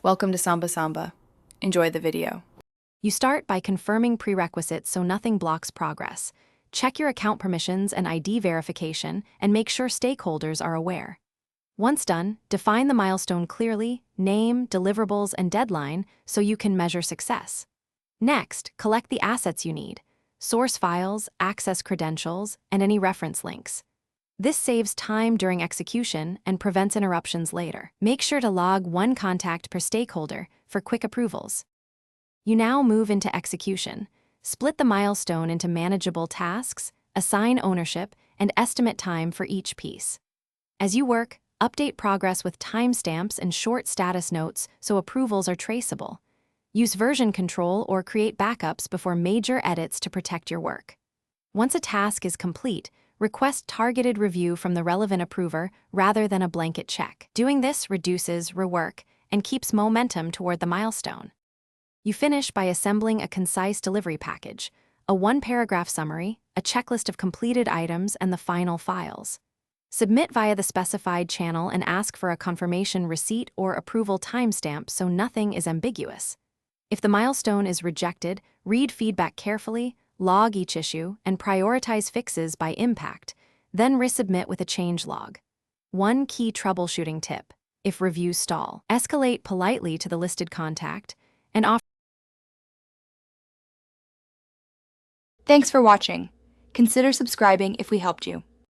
Welcome to Samba Samba. Enjoy the video. You start by confirming prerequisites so nothing blocks progress. Check your account permissions and ID verification, and make sure stakeholders are aware. Once done, define the milestone clearly, name, deliverables, and deadline so you can measure success. Next, collect the assets you need: source files, access credentials, and any reference links. This saves time during execution and prevents interruptions later. Make sure to log one contact per stakeholder for quick approvals. You now move into execution. Split the milestone into manageable tasks, assign ownership, and estimate time for each piece. As you work, update progress with timestamps and short status notes so approvals are traceable. Use version control or create backups before major edits to protect your work. Once a task is complete, request targeted review from the relevant approver rather than a blanket check. Doing this reduces rework and keeps momentum toward the milestone. You finish by assembling a concise delivery package, a one-paragraph summary, a checklist of completed items, and the final files. Submit via the specified channel and ask for a confirmation receipt or approval timestamp so nothing is ambiguous. If the milestone is rejected, read feedback carefully, log each issue, and prioritize fixes by impact, then resubmit with a change log. One key troubleshooting tip: if reviews stall, escalate politely to the listed contact and offer. Thanks for watching. Consider subscribing if we helped you.